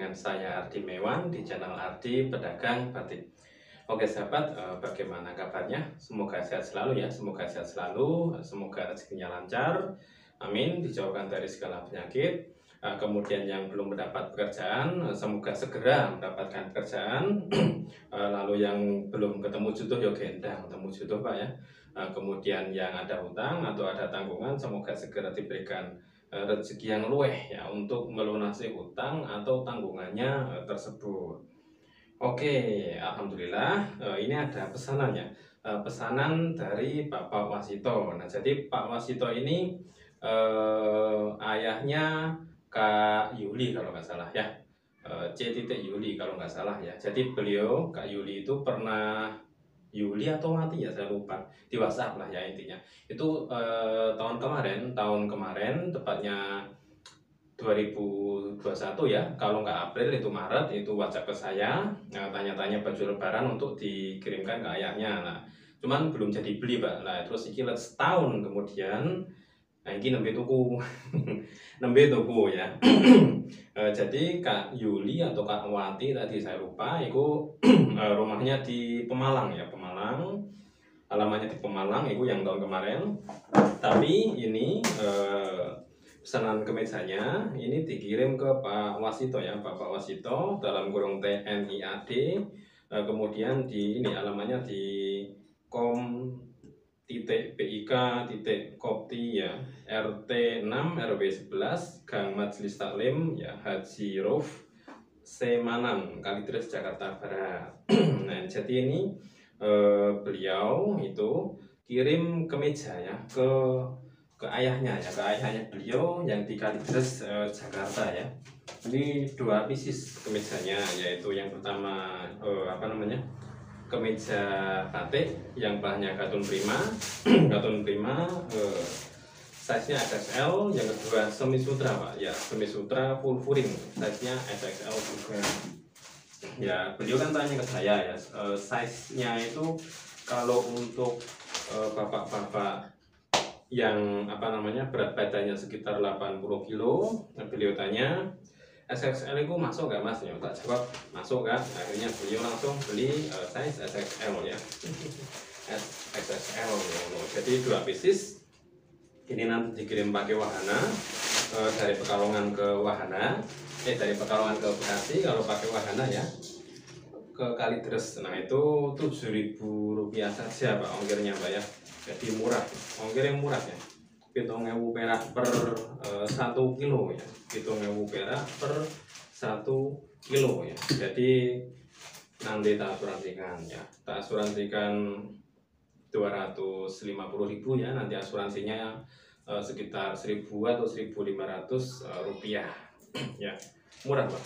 dengan saya Ardi Mewan di channel Ardi Pedagang Batik. Oke sahabat, bagaimana kabarnya? Semoga sehat selalu ya, semoga sehat selalu, semoga rezekinya lancar, amin, dijauhkan dari segala penyakit. Kemudian yang belum mendapat pekerjaan, semoga segera mendapatkan pekerjaan. Lalu yang belum ketemu jodoh, ya gendang ketemu jodoh Pak ya. Kemudian yang ada hutang atau ada tanggungan, semoga segera diberikan rezeki yang luweh ya untuk melunasi hutang atau tanggungannya tersebut. Oke, alhamdulillah ini ada pesanannya. Pesanan dari Bapak Wasito. Nah, jadi Pak Wasito ini ayahnya Kak Yuli kalau nggak salah ya. C. Yuli kalau nggak salah ya. Jadi beliau Kak Yuli itu pernah Yuli atau mati ya saya lupa, di WhatsApp lah ya intinya. Itu tahun kemarin tepatnya 2021 ya, kalau nggak April itu Maret, itu WhatsApp ke saya, tanya-tanya baju lebaran untuk dikirimkan ke ayahnya. Nah, cuman belum jadi beli Pak. Nah, terus iki setahun kemudian, nah ini nembe tuku nembe tuku ya. Jadi Kak Yuli atau Kak Wati tadi saya lupa, itu rumahnya di Pemalang ya, Pemalang, alamannya di Pemalang, itu yang tahun kemarin. Tapi ini pesanan kemejanya ini dikirim ke Pak Wasito ya, Bapak Wasito dalam kurung TNIAD. Kemudian di ini alamannya di kom.pik.kopti ya, RT 6 RW 11 Gang Majelis Taklim ya, Haji Rof Semanan, Kalideres, Jakarta Barat. Nah, jadi ini beliau itu kirim kemeja ya ke ayahnya ya, ke ayahnya beliau yang di Kalideres, Jakarta ya. Ini 2 pieces kemejanya, yaitu yang pertama kemeja batik yang bahannya katun prima katun prima, size nya XXL. Yang kedua semi sutra Pak ya, semi sutra full furing, size nya XXL juga ya. Beliau kan tanya ke saya ya, size nya itu kalau untuk bapak-bapak yang berat badannya sekitar 80 kilo, beliau tanya XXL itu masuk gak Mas? Ya, tak jawab masuk kan. Akhirnya beliau langsung beli size XXL ya. XXL. Jadi 2 pieces. Ini nanti dikirim pakai wahana dari Pekalongan ke Wahana, dari Pekalongan ke Bekasi kalau pakai wahana ya, ke Kalideres. Nah itu Rp7.000 saja Pak ongkirnya Pak ya. Jadi murah, ongkir yang murah ya. 7.000 perak per 1 kilo ya, 7.000 perak per 1 kilo ya. Jadi nanti tak asuransikan ya, tak asuransikan 250.000 ya, nanti asuransinya sekitar 1.000 atau 1.500 rupiah ya, murah Pak.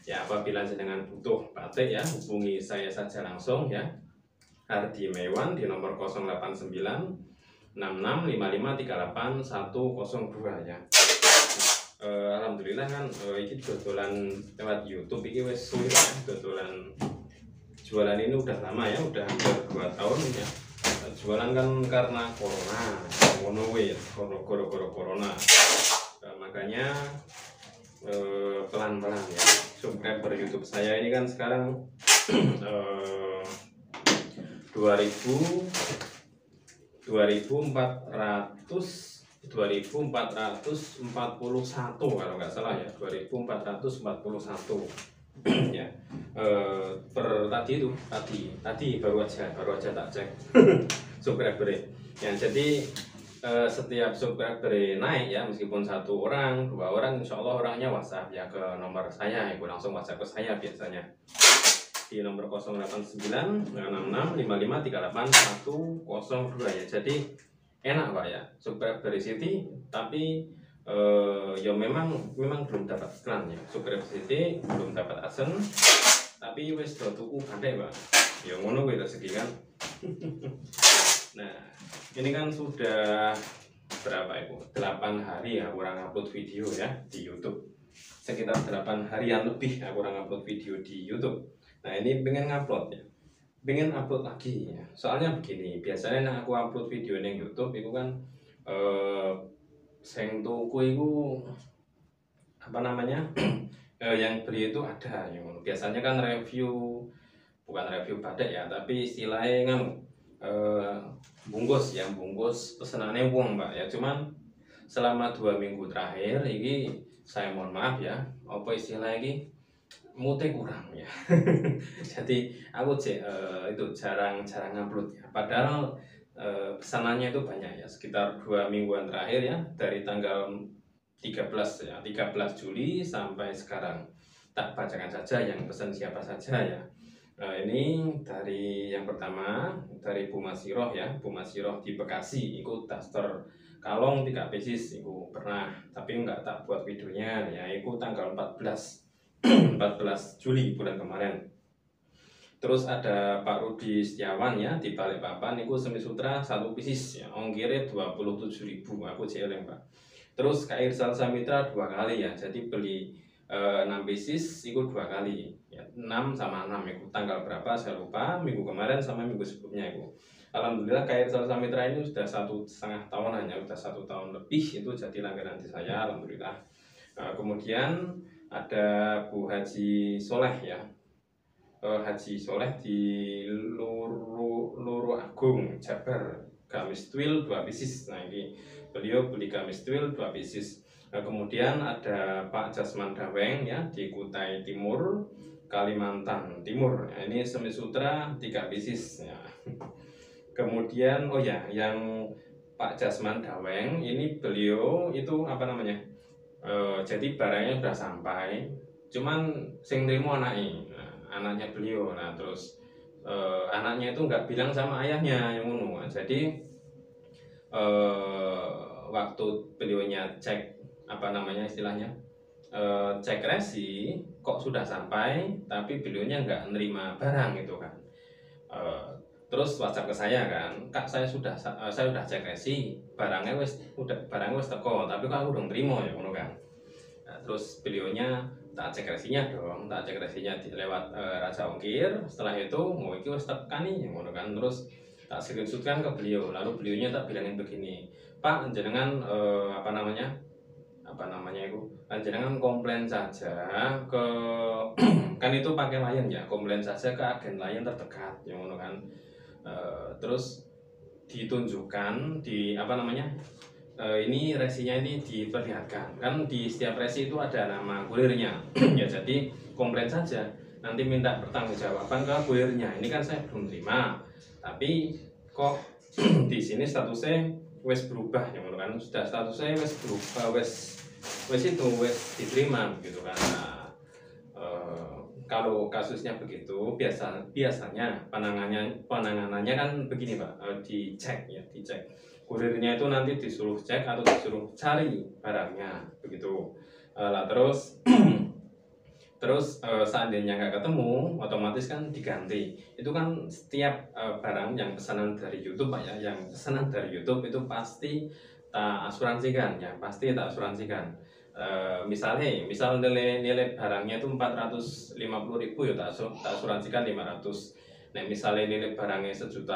Ya, apabila jenengan butuh batik ya, hubungi saya saja langsung ya, Ardi Mewan di nomor 089 665538 102 ya. Alhamdulillah kan ini dodolan lewat YouTube ini wes sulit ya, dodolan jualan ini udah lama ya, udah hampir 2 tahun ya. Jualan kan karena corona, gara-gara corona. Makanya pelan-pelan ya. Subscriber YouTube saya ini kan sekarang 2441 kalau nggak salah ya, 2441 ya. Tadi baru aja tak cek subscriber ya. Jadi setiap subscriber naik ya, meskipun 1 orang 2 orang, insya Allah orangnya WhatsApp ya ke nomor saya, ibu langsung WhatsApp ke saya biasanya di nomor 081565538 102 ya. Jadi enak Pak ya, subscriber City, tapi ya memang belum dapat iklan ya, subscriber City belum dapat adsen, tapi wes do tuku pandai Pak ya, ngono kuwi rezeki kan. Nah ini kan sudah berapa itu, 8 hari ya kurang upload video ya di YouTube, sekitar 8 harian lebih ya kurang upload video di YouTube. Nah ini pengen ngupload ya, pengen upload lagi ya. Soalnya begini, biasanya yang aku upload video di YouTube itu kan sing tuku itu yang beli itu ada yang ngono. Biasanya kan review, bukan review batik ya, tapi istilahnya kan bungkus, yang bungkus pesenannya wong Mbak ya. Cuman selama 2 minggu terakhir ini saya mohon maaf ya, apa istilahnya ini mute kurang ya. Jadi aku itu jarang upload ya. Padahal pesanannya itu banyak ya, sekitar 2 mingguan terakhir ya, dari tanggal 13 ya, 13 Juli sampai sekarang. Tak bacakan saja yang pesan siapa saja ya. Ini dari yang pertama dari Bu Masiroh ya, Bu Masiroh di Bekasi, ikut daster kalong 3 pieces itu pernah, tapi nggak tak buat videonya ya, itu tanggal 14 14 Juli bulan kemarin. Terus ada Pak Rudi Setiawan ya di Balikpapan, itu semi sutra 1 pieces ya, ongkirnya 27.000, aku celeng Pak. Terus Kak Irsal Samitra 2 kali ya, jadi beli 6 pieces itu 2 kali ya, 6 sama 6 itu tanggal berapa saya lupa, minggu kemarin sama minggu sebelumnya itu. Alhamdulillah Kak Irsal Samitra ini sudah 1,5 tahun, hanya sudah 1 tahun lebih itu jadi langganan di saya, alhamdulillah. Kemudian ada Bu Haji Soleh ya, Haji Soleh di Luru Agung Jabar, gamis twill 2 pieces. Nah ini beliau beli gamis twill 2 pieces. Kemudian ada Pak Jasman Daweng ya di Kutai Timur, Kalimantan Timur. Nah, ini semi sutra 3 pieces ya. Kemudian oh ya, yang Pak Jasman Daweng ini beliau itu apa namanya? Jadi barangnya sudah sampai, cuman sing nrimo anaknya beliau. Nah terus anaknya itu nggak bilang sama ayahnya yang ngono. Jadi waktu beliaunya cek apa namanya istilahnya, cek resi kok sudah sampai, tapi beliaunya nggak nerima barang itu kan. Terus WhatsApp ke saya kan, Kak saya sudah cek resi, barangnya wes teko, tapi kok aku udah terima ya ngono kan. Nah, terus beliaunya tak cek resinya dong, tak cek resinya lewat Raja Ongkir. Setelah itu mau iki wes tekan nih yang ngono kan. Terus tak screenshotkan ke beliau, lalu beliaunya tak bilangin begini, Pak jenengan apa namanya itu, jenengan komplain saja ke kan itu pakai Lion ya, komplain saja ke agen Lion terdekat yang ngono kan. Terus ditunjukkan di apa namanya, ini resinya ini diperlihatkan kan, di setiap resi itu ada nama kurirnya ya, jadi komplain saja, nanti minta pertanggungjawaban ke kurirnya. Ini kan saya belum terima, tapi kok di sini statusnya wes berubah ya kan, sudah statusnya wes berubah, wes diterima gitu kan. Nah, kalau kasusnya begitu biasanya penanganannya kan begini Pak, dicek kurirnya itu nanti disuruh cek atau disuruh cari barangnya begitu. Lah terus seandainya nggak ketemu, otomatis kan diganti. Itu kan setiap barang yang pesanan dari YouTube Pak ya, yang pesanan dari YouTube itu pasti tak asuransikan ya, pasti tak asuransikan. Misal nilai barangnya itu 450.000 ya, tak asuransikan 500. Nah misalnya nilai barangnya 1.200.000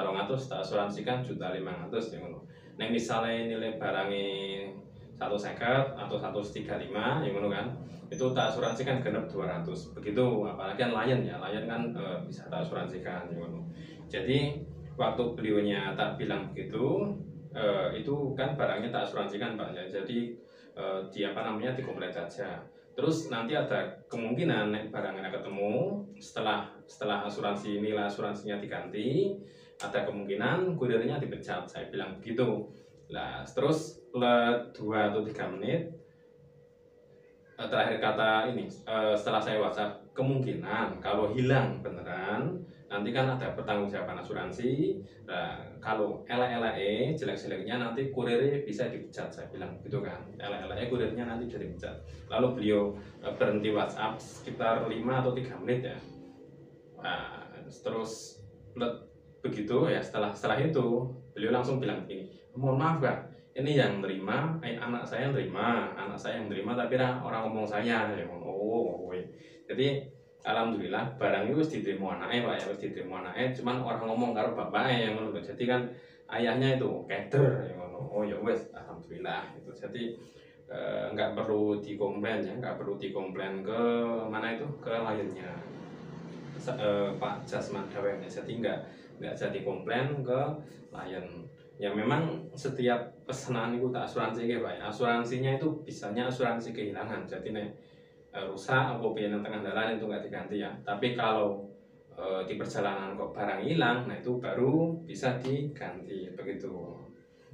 tak asuransikan 1.500.000 ya ngono. Nah misalnya nilai barangnya 150 atau 135 ya ngono kan, itu tak asuransikan genep 200 begitu. Apalagi kan Lion ya, Lion kan bisa tak asuransikan ya ngono. Jadi waktu beliaunya tak bilang begitu, itu kan barangnya tak asuransikan Pak ya, jadi di apa namanya, dikomplain saja. Terus nanti ada kemungkinan barangnya ketemu setelah nilai asuransinya diganti, ada kemungkinan kurirnya dipecat, saya bilang begitu. Nah terus 2 atau 3 menit terakhir kata ini, setelah saya WhatsApp, kemungkinan kalau hilang beneran nanti kan ada pertanggungjawaban asuransi. Nah, kalau elek-elek jelek-jeleknya nanti kurirnya bisa dipecat, saya bilang gitu kan. Elek-elek kurirnya nanti jadi dipecat. Lalu beliau berhenti WhatsApp sekitar 5 atau 3 menit ya. Nah, terus begitu ya, setelah itu beliau langsung bilang begini, mohon maaf Kak, ini yang nerima anak saya yang nerima tapi orang ngomong saya ya. Jadi alhamdulillah barang itu diterima anaknya Pak ya, diterima anaknya, cuman orang ngomong karo bapaknya yang ngono. Jadi kan ayahnya itu keder ya ngono. Oh ya wes alhamdulillah itu. Jadi nggak perlu dikomplain ya, nggak perlu dikomplain ke mana itu, ke kliennya Pak Jasman Dawen ya. Jadi nggak jadi komplain ke klien. Ya memang setiap pesanan itu tak asuransi ya Pak. Asuransinya itu bisanya asuransi kehilangan. Jadi nih rusak apa piye tengah jalan itu nggak diganti ya. Tapi kalau di perjalanan kok barang hilang, nah itu baru bisa diganti begitu.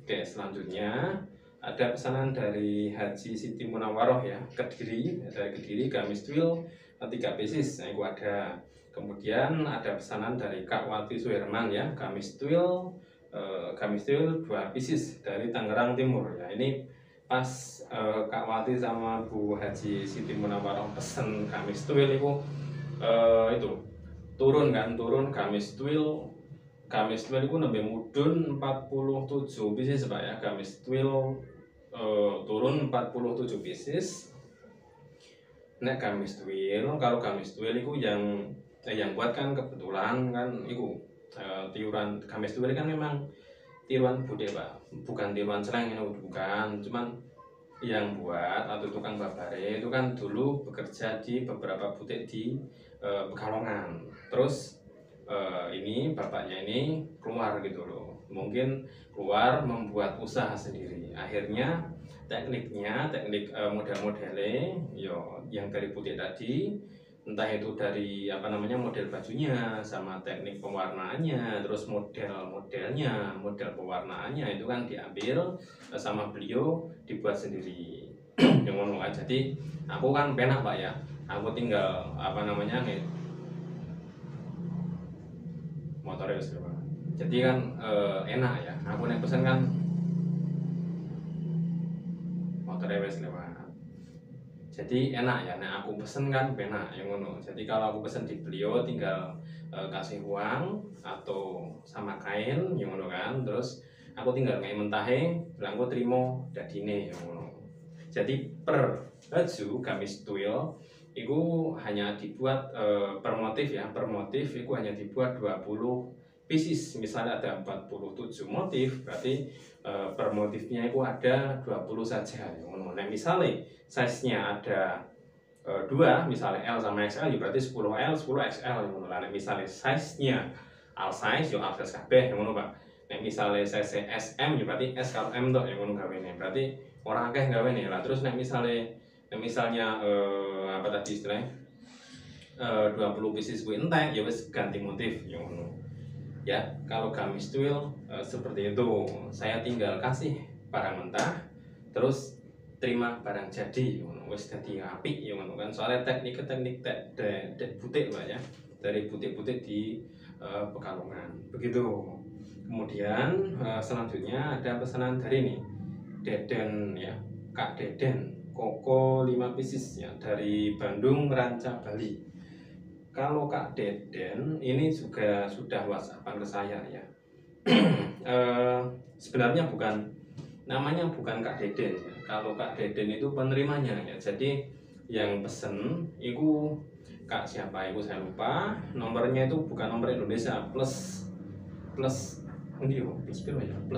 Oke, selanjutnya ada pesanan dari Haji Siti Munawaroh ya, Kediri, dari Kediri, gamis twill 3 pieces, nah itu ada. Kemudian ada pesanan dari Kak Wati Suherman ya, gamis twill 2 pieces dari Tangerang Timur ya. Ini pas Kak Wati sama Bu Haji Siti Munawaroh pesen gamis twill itu turun gamis twill itu nembe mudun 47 pieces Pak ya. Gamis twill turun 47 pieces. Nek gamis twill, kalau gamis twill itu yang buat kan kebetulan kan itu tiuran gamis twill kan memang tiruan bude Pak, bukan tiruan seleng itu bukan, cuman yang buat atau tukang babare itu kan dulu bekerja di beberapa butik di Pekalongan. Terus ini bapaknya ini keluar gitu loh, mungkin keluar membuat usaha sendiri. Akhirnya teknik model-modelnya yang dari butik tadi, entah itu dari model bajunya sama teknik pewarnaannya, terus model-modelnya, model pewarnaannya itu kan diambil sama beliau dibuat sendiri. Yang ngono kan. Jadi aku kan penak Pak ya, aku tinggal motornya wis lewat. Jadi kan enak ya, aku nek pesen kan motornya wis lewat. Jadi enak ya, nek aku pesen kan penak yang ngono. Jadi kalau aku pesen di beliau tinggal kasih uang atau sama kain yang ngono kan, terus aku tinggal ngai mentahe, bilang aku terima dadine yang ngono. Jadi per baju gamis twill itu hanya dibuat per motif ya, per motif itu hanya dibuat 20 pieces. Misalnya ada 47 motif, berarti per motifnya itu ada 20 saja. Nah, misalnya size-nya ada 2, misalnya L sama XL, ya berarti 10L, 10XL. Nah, misalnya size-nya L size, ya L size kabeh yang ngono Pak. Nah, misalnya size SM, ya berarti S kalau M tok yang ngono gawene. Berarti orang akeh gawene lah. Terus misalnya apa tadi istilahnya 20 pieces kuwi entek, ya wis ganti motif yang ngono. Ya, kalau gamis twill seperti itu, saya tinggal kasih barang mentah, terus terima barang jadi, wis dadi apik ya ngono kan. Soalnya teknik butik Pak ya, dari butik-butik di Pekalongan. Begitu. Kemudian selanjutnya ada pesanan dari ini Deden ya, Kak Deden, koko 5 pieces ya, dari Bandung Ranca Bali. Kalau Kak Deden ini juga sudah WhatsAppan ke saya ya. Sebenarnya namanya bukan Kak Deden ya. Kalau Kak Deden itu penerimanya ya. Jadi yang pesen itu Kak siapa itu saya lupa. Nomornya itu bukan nomor Indonesia, plus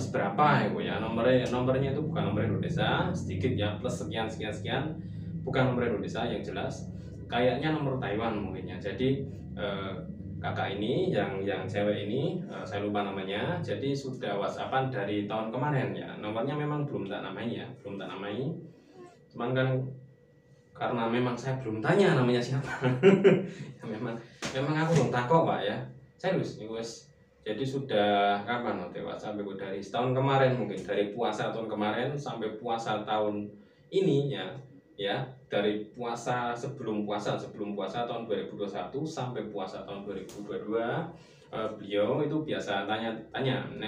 berapa ya nomornya itu bukan nomor Indonesia, sedikit ya, plus sekian, bukan nomor Indonesia yang jelas. Kayaknya nomor Taiwan mungkin ya. Jadi kakak ini yang cewek ini saya lupa namanya. Jadi sudah WhatsAppan dari tahun kemarin ya. Nomornya memang belum tak namai. Cuman kan karena memang saya belum tanya namanya siapa. memang aku belum takut Pak ya. Serius jadi sudah kapan nanti WhatsApp itu dari tahun kemarin, mungkin dari puasa tahun kemarin sampai puasa tahun ini ya, dari sebelum puasa tahun 2021 sampai puasa tahun 2022 beliau itu biasa tanya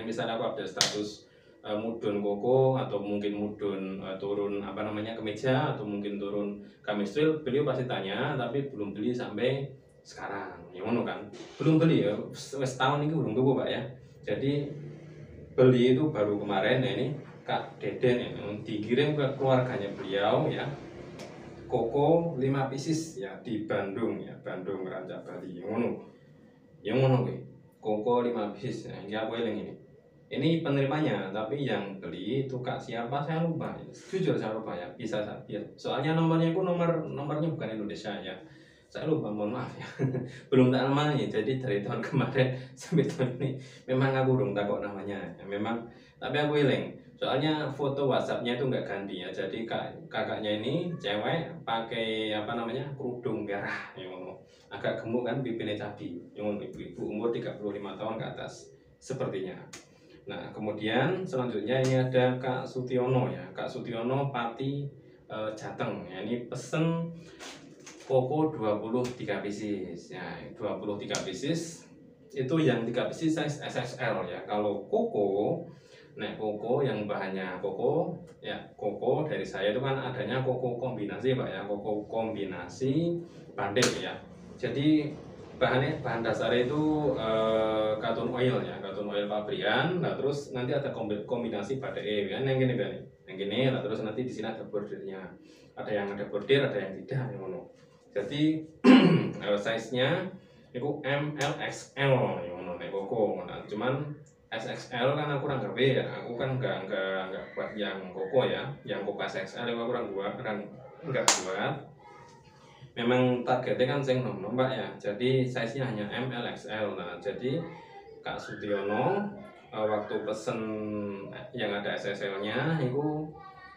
misalnya aku update status mudun koko atau mungkin mudun turun kemeja atau mungkin turun gamis twill, beliau pasti tanya, tapi belum beli sampai sekarang yang ngono kan, belum beli ya, wes tahun ini belum tuku Pak ya. Jadi beli itu baru kemarin ya. Ini Kak Deden ya, yang dikirim ke keluarganya beliau ya, koko 5 pieces ya, di Bandung ya, Bandung Ranca Bali yang ngono gue, koko 5 pieces ya. Ini aku eling ini penerimanya, tapi yang beli itu kak siapa saya lupa, jujur saya lupa ya, bisa soalnya nomornya itu nomornya bukan Indonesia ya, saya lupa, mohon maaf ya. Belum tak namanya, jadi dari tahun kemarin sampai tahun ini memang aku belum takut namanya ya, memang, tapi aku iling soalnya foto WhatsAppnya itu nggak ganti ya, jadi kakaknya ini cewek pakai apa namanya kerudung merah ya, agak gemuk kan, pipinya cabi, yang ibu umur 35 tahun ke atas sepertinya. Nah kemudian selanjutnya ini ada Kak Sutiono ya, Kak Sutiono Pati Jateng ya, ini pesen Koko 23 pieces ya, 23 pieces itu yang 3 pieces size XXL ya. Kalau koko, koko yang bahannya koko ya, koko dari saya itu kan adanya koko kombinasi Pak ya, koko kombinasi bandeng ya. Jadi bahan dasarnya itu cotton oil ya, cotton oil pabrikan. Nah terus nanti ada kombinasi badai kan, yang gini kan, yang gini. Nah terus nanti di sini ada bordirnya, ada yang ada bordir, ada yang tidak, yang mono. Jadi size-nya itu MLXL yang mono nek koko. Nah, cuman SXL kan aku kurang gawe ya, aku kan enggak buat yang koko ya, yang koko SXL aku kurang buat, enggak buat. Memang targetnya kan sing nom Mbak ya, jadi size nya hanya MLXL. Nah jadi Kak Sutiono waktu pesen yang ada SSL nya itu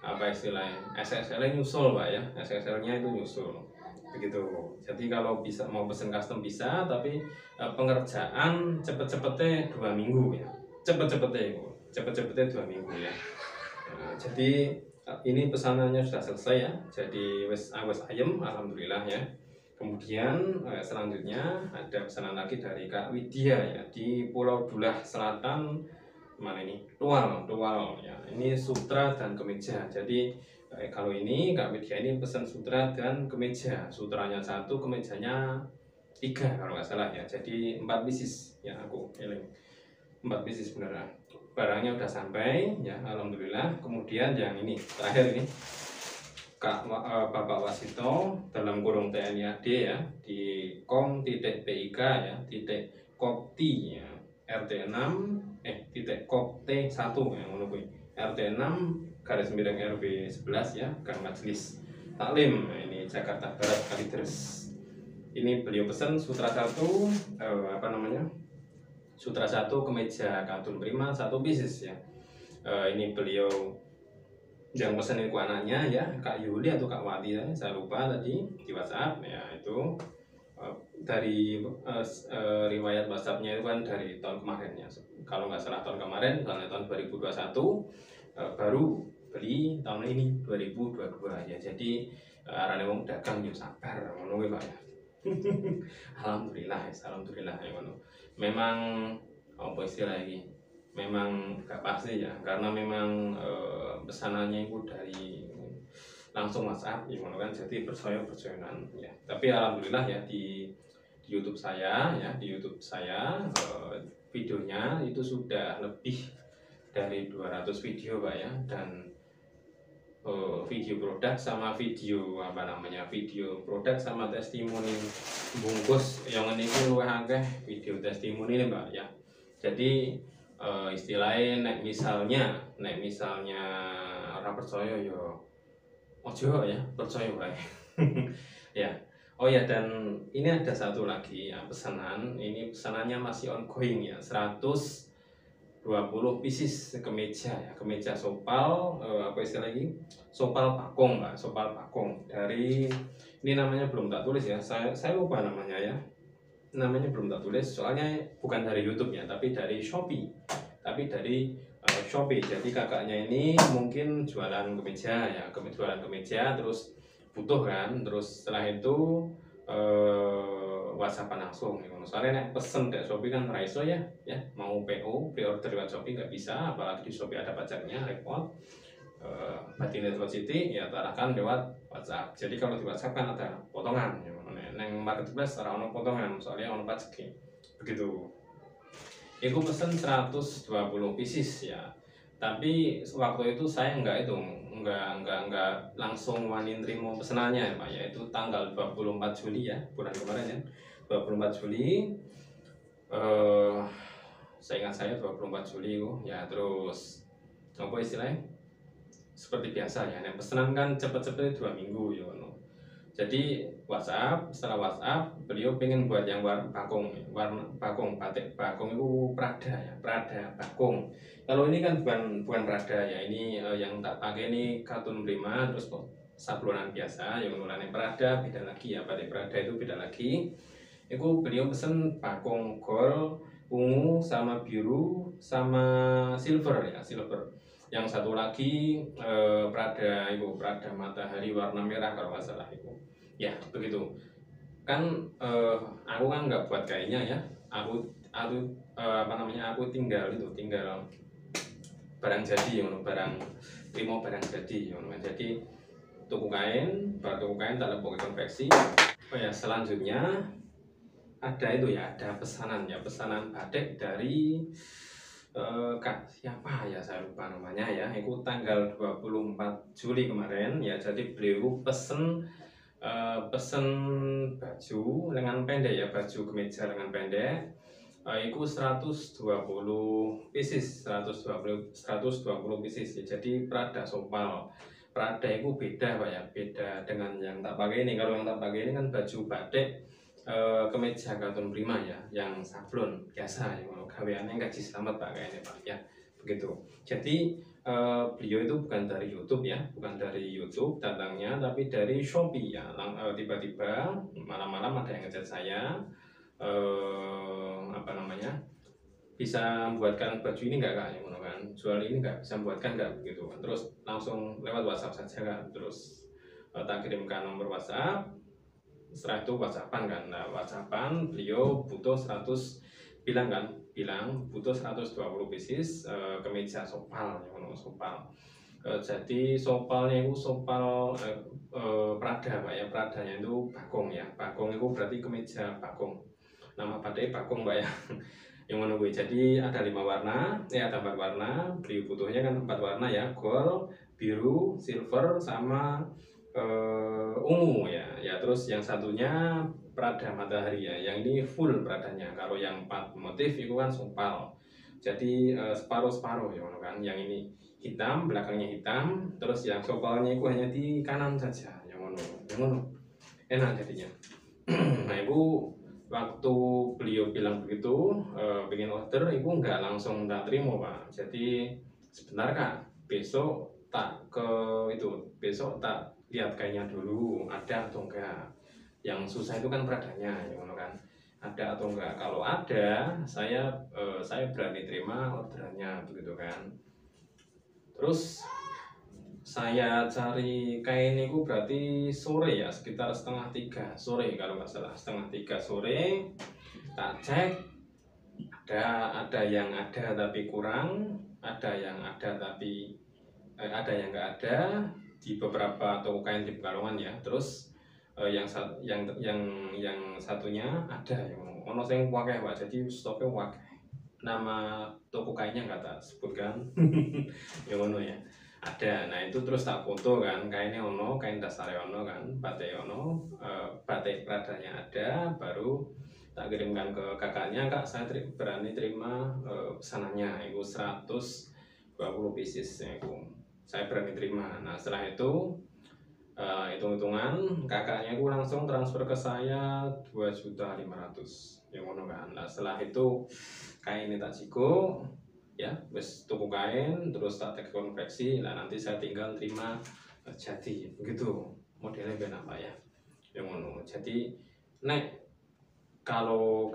apa istilahnya, SSL nya nyusul Mbak ya, SSL nya itu nyusul begitu. Jadi kalau bisa mau pesen custom bisa, tapi pengerjaan cepet-cepetnya 2 minggu ya, cepet-cepetnya 2 minggu ya. Nah, jadi ini pesanannya sudah selesai ya, jadi wes ayem alhamdulillah ya. Kemudian selanjutnya ada pesanan lagi dari Kak Widya ya, di Pulau Dulah Selatan, mana ini, Tual ya, ini sutra dan kemeja. Jadi kalau ini Kak Widya ini pesan sutra dan kemeja, sutranya 1, kemejanya 3 kalau nggak salah ya, jadi 4 pieces ya, aku eling 4 pieces beneran. Barangnya udah sampai ya alhamdulillah. Kemudian yang ini terakhir ini Bapak Wasito dalam kurung TNI AD ya, di kom.pik ya, .kopti ya, RT6 .kopt1 yang menunggu RT6 garis miring RW 11 ya, Gang Majelis Taklim. Nah, ini Jakarta Barat Kalideres. Ini beliau pesan sutra 1 apa namanya, sutra 1 kemeja katun prima 1 pieces ya. Ini beliau yang pesan itu anaknya ya, Kak Yuli atau Kak Wati ya, saya lupa tadi di WhatsApp ya. Itu dari riwayat WhatsAppnya itu kan dari tahun kemarin ya, kalau nggak salah tahun kemarin, soalnya tahun 2021 baru beli tahun ini 2022 ya. Jadi arane wong dagang yo sabar ngono Pak ya. Alhamdulillah ya ngono. Memang apa istilah ini, memang gak pasti ya, karena memang pesanannya itu dari langsung WhatsApp ya kan, jadi percaya-percayaan ya. Tapi alhamdulillah ya di YouTube saya ya, di YouTube saya videonya itu sudah lebih dari 200 video Pak ya, dan video produk sama video apa namanya, video produk sama testimoni bungkus yang ini luwih akeh video testimoni nih Mbak ya. Jadi istilahnya nek misalnya orang percaya yo ojo ya, percaya wae. Ya. Oh ya, dan ini ada satu lagi ya, pesanan. Ini pesanannya masih ongoing ya, 120 pieces kemeja ya, kemeja sopal apa istilah lagi, sopal pakong Mbak, sopal pakong dari, ini namanya belum tak tulis ya, saya lupa namanya ya, namanya belum tak tulis soalnya bukan dari YouTube ya, tapi dari Shopee, Shopee. Jadi kakaknya ini mungkin jualan kemeja ya, jualan kemeja terus butuh kan, terus setelah itu WhatsApp langsung ya. Soalnya nek pesen dari Shopee kan raiso ya, mau PO pre-order lewat Shopee nggak bisa, apalagi di Shopee ada pajaknya, repot. Batin Network City ya arahkan lewat WhatsApp. Jadi kalau di WhatsApp kan ada potongan ya, neng marketplace ada ono potongan soalnya ono pajak begitu. Aku pesen 120 pieces ya, tapi waktu itu saya enggak langsung wani nerimo pesenannya ya Pak ya, itu tanggal 24 Juli ya, bulan kemarin ya, 24 Juli saya ingat saya 24 Juli itu ya. Terus apa istilahnya seperti biasa ya, yang pesanan kan cepet-cepet 2 minggu ya no. Jadi WhatsApp, setelah WhatsApp beliau pengen buat yang warna bakung batik bakung itu Prada ya, Prada bakung. Kalau ini kan bukan Prada ya, ini yang tak pakai ini Katun Prima, terus kok sablonan biasa yang mulanya Prada beda lagi ya, batik Prada itu beda lagi. Itu beliau pesen bakung gold, ungu sama biru sama silver ya, silver. Yang satu lagi Prada itu, Prada matahari warna merah kalau nggak salah itu. Ya begitu. Kan aku kan nggak buat kayaknya ya. Aku aku tinggal barang jadi barang terima barang jadi Jadi tuku kain, tuku kain tak lebok konveksi. Oh ya, selanjutnya ada itu ya, ada pesanan batik dari Kak siapa ya, saya lupa namanya ya. Itu tanggal 24 Juli kemarin ya. Jadi beliau pesen baju lengan pendek ya, baju kemeja lengan pendek. Itu 120 pieces, 120 pieces ya. Jadi Prada Sopal. Prada itu beda Pak ya, beda dengan yang tak pakai ini. Kalau yang tak pakai ini kan baju batik kemeja Katun Prima ya, yang sablon biasa ya, kalau gaweannya gaji selamat Pak kayaknya Pak ya, begitu. Jadi beliau itu bukan dari YouTube ya, bukan dari YouTube datangnya, tapi dari Shopee ya. Tiba-tiba malam-malam ada yang ngechat saya, bisa membuatkan baju ini nggak Kak, ya kan, jual ini nggak, bisa membuatkan nggak, begitu. Terus langsung lewat WhatsApp saja Kak, terus tak kirimkan nomor WhatsApp. Setelah itu WhatsAppan kan, nah WhatsAppan beliau butuh 100, bilang butuh 120 pieces kemeja sopal ya, sopal. Jadi sopalnya itu sopal Prada Pak ya, Pradanya itu bakung ya, bakung itu berarti kemeja bakung, nama batik bakung Pak ya. Yang menunggu, jadi ada 5 warna ya, ada 4 warna. Beliau butuhnya kan 4 warna ya, gold, biru, silver sama ungu ya. Terus yang satunya Prada matahari ya, yang ini full Pradanya. Kalau yang 4 motif itu kan sopal, jadi separuh-separuh ya kan. Yang ini hitam, belakangnya hitam, terus yang sopalnya itu hanya di kanan saja yang ngono enak jadinya. Nah itu waktu beliau bilang begitu, pengen order, itu nggak langsung tak terima Pak. Jadi sebentar Kak, besok tak lihat kainnya dulu ada atau enggak. Yang susah itu kan Pradanya ya kan, ada atau enggak. Kalau ada, saya berani terima orderannya, begitu kan. Terus saya cari kain itu berarti sore ya, sekitar 2:30 sore kalau nggak salah, 2:30 sore. Tak cek, ada yang ada tapi kurang, ada yang ada tapi ada yang nggak ada di beberapa toko kain di Pekalongan ya. Terus yang satunya ada yang ono sing wakai Pak, jadi stoknya wakai. Nama toko kainnya nggak tak sebutkan. Yang ono ya ada. Nah itu terus tak foto kan, kainnya ono, kain dasar ono kan, batik ono, batik Pradanya ada, baru tak kirimkan ke kakaknya. Kak, saya berani terima pesanannya itu 120 pieces ya, saya berani terima. Nah setelah itu hitung-hitungan, kakaknya itu langsung transfer ke saya 2.500.000 yang ngono kan. Nah setelah itu kain ini tak cigo ya, wes tuku kain, terus tak tek konveksi. Nah nanti saya tinggal terima jadi, begitu modelnya ben apa ya yang ngono. Jadi kalau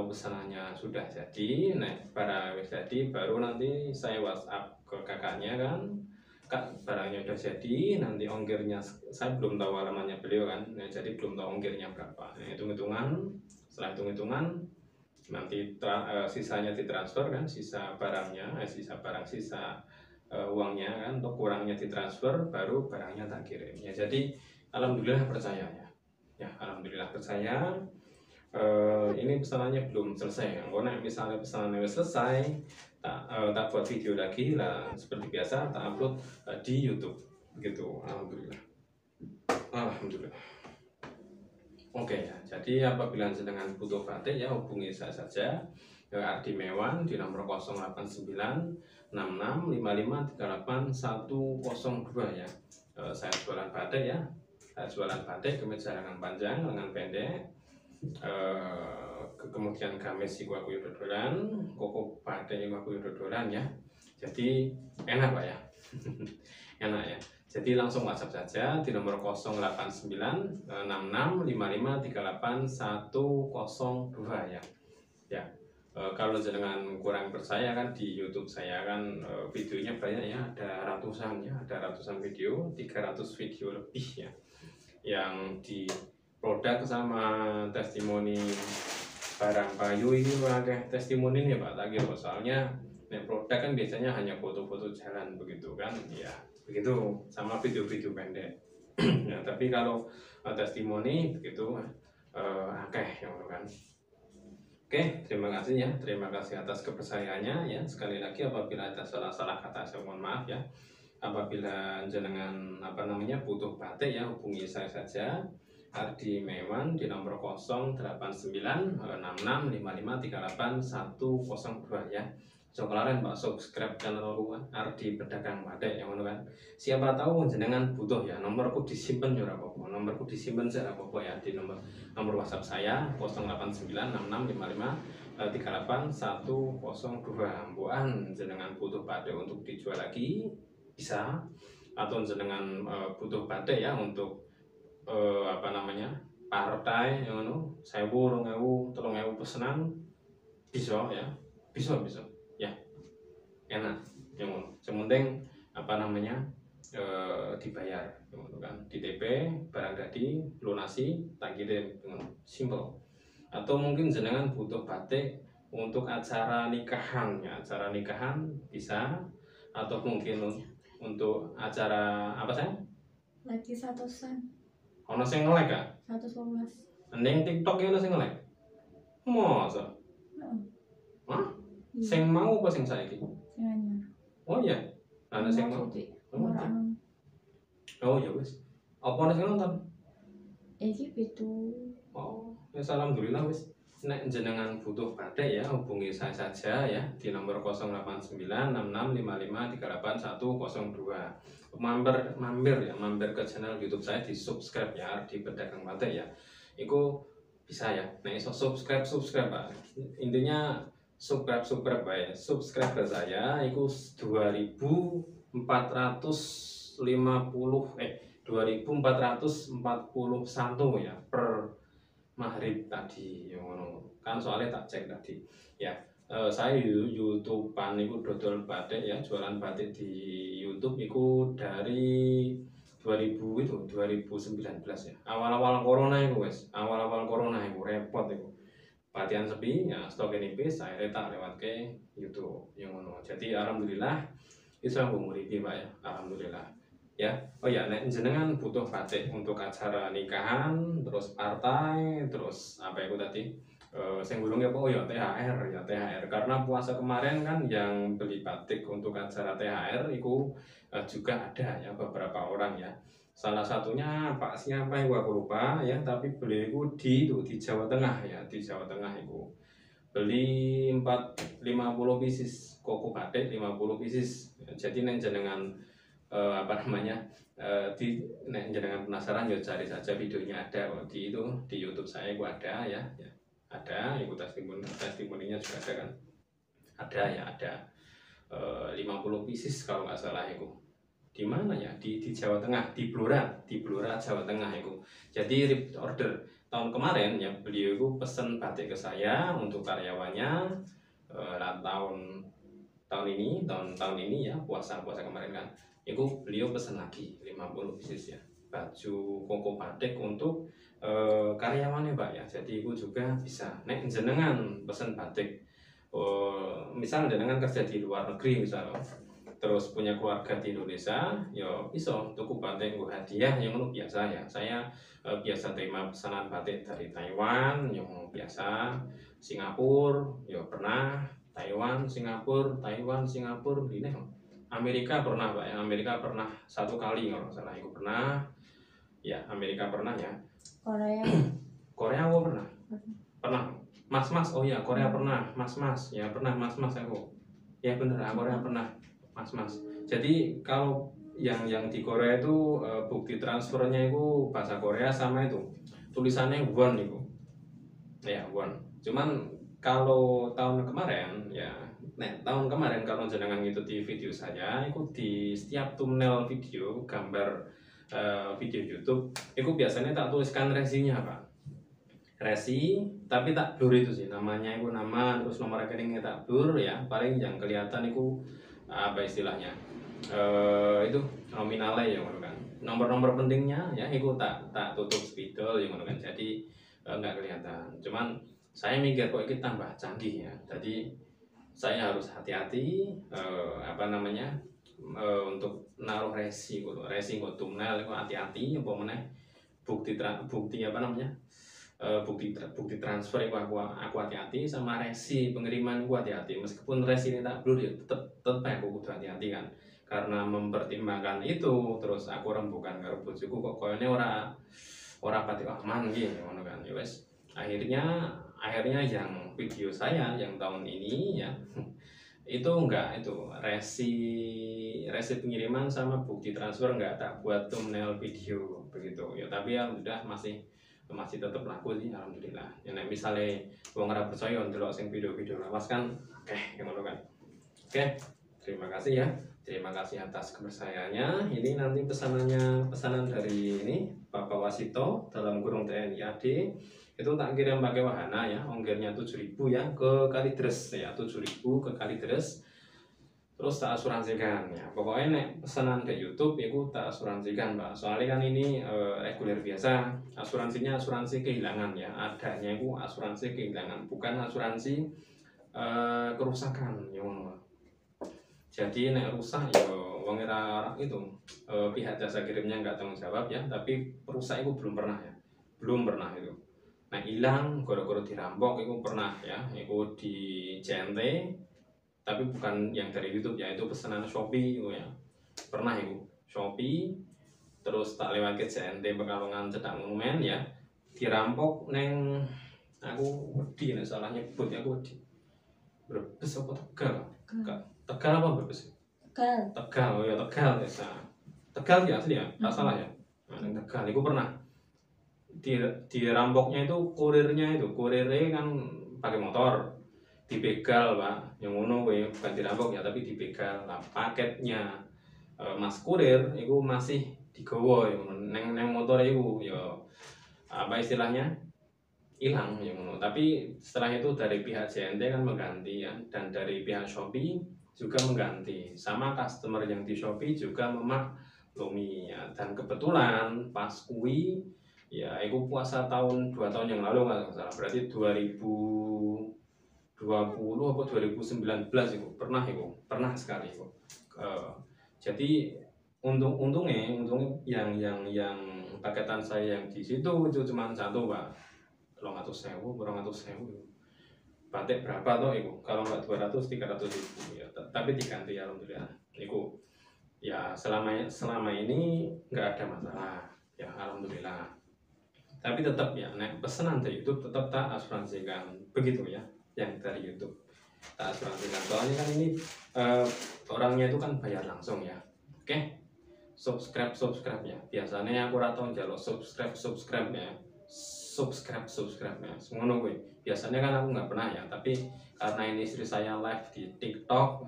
pesanannya sudah jadi, barang wis jadi, baru nanti saya WhatsApp ke kakaknya kan, Kak barangnya udah jadi, nanti ongkirnya saya belum tahu alamannya beliau kan, jadi belum tahu ongkirnya berapa. Hitung-hitungan, setelah hitung-hitungan nanti sisanya ditransfer kan, sisa uangnya kan, untuk kurangnya ditransfer, baru barangnya tak kirim ya. Jadi alhamdulillah percaya ya, alhamdulillah percaya. Ini pesanannya belum selesai. Kalau misalnya pesanannya selesai, tak buat video lagi lah, seperti biasa tak upload di YouTube begitu. Alhamdulillah. Oke ya, jadi apabila jenengan butuh batik ya hubungi saya saja ke Ardi Mewan di nomor 089 665538 102 ya. Saya jualan batik ya. Saya jualan batik, kemeja lengan panjang, lengan pendek, kemudian gamis iku aku yo dodolan, koko batik iku aku yo dodolan ya. Jadi enak Pak ya. Enak ya. Jadi langsung WhatsApp saja di nomor 089 665538 102 ya. Ya. Kalau jenengan kurang percaya kan di YouTube saya kan videonya banyak ya, ada ratusan ya, ada ratusan video, 300 video lebih ya. Yang di produk sama testimoni barang payu ini pakai testimoni nih Pak Tagir, soalnya produk kan biasanya hanya foto-foto jalan begitu kan ya, begitu sama video-video pendek. Nah, tapi kalau testimoni begitu akeh yang kan. Oke, terima kasih ya, terima kasih atas kepercayaannya ya. Sekali lagi apabila ada salah-salah kata saya mohon maaf ya. Apabila jenengan butuh batik ya hubungi saya saja Ardi Mewan di nomor 089665538 ya. Coklaren Pak subscribe channel Ardi Pedagang Batik yang kan. Siapa tahu jenengan butuh ya, nomorku disimpan ya apa-apa. Nomorku disimpan saya apa-apa ya di nomor WhatsApp saya 089665538 102. Mbokan jenengan butuh batik untuk dijual lagi bisa, atau jenengan butuh batik ya untuk partai yang 1000, 2000, 3000 pesanan bisa ya, bisa ya, enak yang sementing dibayar kan, di TP barang jadi lunasi tak kirim, simple. Atau mungkin jenengan butuh batik untuk acara nikahan ya, acara nikahan bisa, atau mungkin untuk acara apa sih? Lagi 100-an. Ono sing nge-like gak? 112. Ning TikTok ono sing nge-like. Masa? Hah? Sing mau apa sing saiki? Sing anyar. Oh iya. Ana sing mau. Oh ya wis. Apa ana sing nonton? Iki pitu. Oh, ya alhamdulillah wis. Nek jenengan butuh batik ya hubungi saya saja ya di nomor 089665538 102. Mampir ke channel YouTube saya, di subscribe ya di Pedagang Batik ya. Iku bisa ya. Nek iso subscribe Pak. Intinya subscribe ya. Subscribe ke saya iku 2451 ya per maghrib tadi kan, soalnya tak cek tadi ya. Saya YouTubean itu dodol batik ya, jualan batik di YouTube itu dari 2019 ya, awal-awal corona itu wes, awal-awal corona itu repot itu, latihan sepi ya, stok nipis saya letak lewat ke YouTube yang ngono. Jadi alhamdulillah itu aku muripi Pak ya, alhamdulillah ya. Oh ya, nek jenengan butuh batik untuk acara nikahan, terus partai, terus apa itu tadi, sing gulungnya apa? Oh ya THR karena puasa kemarin kan yang beli batik untuk acara THR itu juga ada ya beberapa orang ya. Salah satunya Pak siapa yang aku lupa ya, tapi beli itu di Jawa Tengah ya, di Jawa Tengah itu beli 50 pieces koko batik, 50 pieces. Jadi nek jenengan nek jenengan penasaran ya cari saja videonya, ada di YouTube saya itu ada ya, ada itu testimoninya juga ada kan, ada 50 pieces kalau nggak salah itu. Di mana ya, di Jawa Tengah, di Blora Jawa Tengah itu. Jadi repeat order tahun kemarin ya, beliau itu pesen batik ke saya untuk karyawannya. Tahun ini ya, puasa kemarin kan, itu beliau pesen lagi 50 pieces ya, baju koko batik untuk karyawannya Pak ya. Jadi itu juga bisa. Nek jenengan pesen batik, misal jenengan kerja di luar negeri misal, terus punya keluarga di Indonesia, ya bisa tuku batik gue hadiah yang biasa ya. Saya biasa terima pesanan batik dari Taiwan yang biasa, Singapura ya pernah, Taiwan, Singapura, ini Amerika pernah Pak ya, Amerika pernah 1 kali kalau salah itu pernah ya, Amerika pernah ya. Korea. Korea aku pernah. Pernah. Pernah. Mas, oh ya Korea pernah. Mas, ya pernah Mas aku. Ya bener, Korea pernah. Mas. Jadi kalau yang di Korea itu bukti transfernya itu bahasa Korea sama itu tulisannya won itu. Ya won. Cuman kalau tahun kemarin ya, tahun kemarin kalau jenengan ngikuti video saya, itu di setiap thumbnail video gambar video YouTube, itu biasanya tak tuliskan resinya Pak. Resi, tapi tak blur itu sih, namanya itu nama, terus nomor rekeningnya tak blur ya, paling yang kelihatan itu apa istilahnya, itu nominalnya ya kan, nomor-nomor pentingnya ya, itu tak tutup spidol ya kan, jadi nggak kelihatan. Cuman saya mikir kok ini tambah canggih ya, jadi saya harus hati-hati apa namanya untuk naruh resi kok thumbnail itu hati-hati, apa mana bukti apa namanya bukti transfer itu aku hati-hati, sama resi pengiriman aku hati-hati. Meskipun resi ini tak blur ya tetep aku kudu hati-hati kan, karena mempertimbangkan itu terus aku rembukan karo bojoku kok koyone ora pati aman gitu ngono kan. Ya wes akhirnya yang video saya yang tahun ini ya itu enggak, itu resi pengiriman sama bukti transfer enggak tak buat thumbnail video begitu ya, tapi alhamdulillah masih tetap laku sih alhamdulillah ya. Nek misalnya wong ora percaya ndelok sing video-video lawas kan ngono kan. Oke, terima kasih ya, terima kasih atas kepercayaannya. Ini nanti pesanan dari ini Bapak Wasito dalam kurung TNI AD itu tak kirim pakai wahana ya, ongkirnya 7.000 ya ke Kalideres ya, 7.000 ke Kalideres. Terus tak asuransikan ya, pokoknya nek pesanan di YouTube itu tak asuransikan Pak, soalnya kan ini reguler biasa, asuransinya asuransi kehilangan ya, adanya itu asuransi kehilangan, bukan asuransi kerusakan ya. Jadi nek rusak ya wong ora itu pihak jasa kirimnya nggak tanggung jawab ya, tapi perusak itu belum pernah itu. Nah hilang gara-gara dirampok itu pernah ya, itu di JNT, tapi bukan yang dari YouTube ya, itu pesanan Shopee itu ya, pernah itu Shopee, terus tak lewat ke JNT Pekalongan Cedak Monumen ya, dirampok neng aku wedi, nek salah nyebut ya aku wedi, Brebes apa Tegal apa Brebes? Tegal, oh ya Tegal ya, Tegal ya asli ya, tak salah ya. Nah, Tegal itu pernah dirampoknya itu kurirnya kan pakai motor, dibegal Pak, yang ngono gue bukan dirampok ya tapi dibegal. Nah paketnya Mas kurir itu masih digawa yang neng motor itu ya, apa istilahnya hilang yang ngono. Tapi setelah itu dari pihak JNT kan mengganti ya, dan dari pihak Shopee juga mengganti, sama customer yang di Shopee juga memaklumi ya. Dan kebetulan pas kui ya, itu puasa 2 tahun yang lalu nggak salah, berarti 2020 apa 2019 itu pernah sekali itu. Jadi untungnya yang paketan saya yang di situ itu cuma satu Pak, 200.000 batik berapa toh itu, kalau nggak 200-300 ribu ya, tapi diganti alhamdulillah. Itu ya selama ini nggak ada masalah ya alhamdulillah. Tapi tetap ya, nek pesanan dari YouTube tetap tak asuransikan begitu ya, yang dari YouTube tak asuransikan, soalnya kan ini orangnya itu kan bayar langsung ya. Oke, subscribe ya, biasanya aku ratau jalur subscribe ya, semono gue biasanya kan aku nggak pernah ya, tapi karena ini istri saya live di TikTok,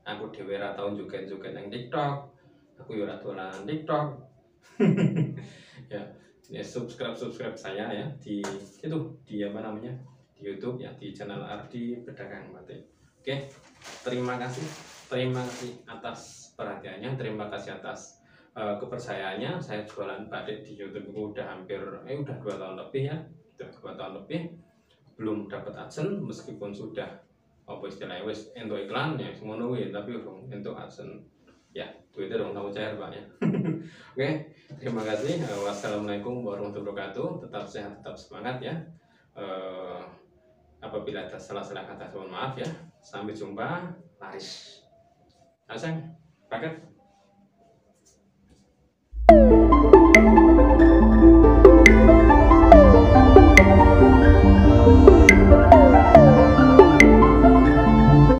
aku dewe ratau juga yang TikTok, aku yo ratulan TikTok. ya subscribe saya ya di apa namanya, di YouTube ya, di channel Ardi Pedagang Batik. Oke, terima kasih atas perhatiannya, terima kasih atas kepercayaannya. Saya jualan batik di YouTube udah hampir udah 2 tahun lebih ya, udah 2 tahun lebih belum dapat adsense, meskipun sudah apa istilahnya wes entuk iklan ya semono kuwi, tapi belum entuk adsense ya, duitnya dong tahu cair Pak ya. Oke, terima kasih. Wassalamualaikum warahmatullahi wabarakatuh. Tetap sehat, tetap semangat ya. Apabila ada salah-salah kata mohon maaf ya. Sampai jumpa. Laris. Aseng, paket.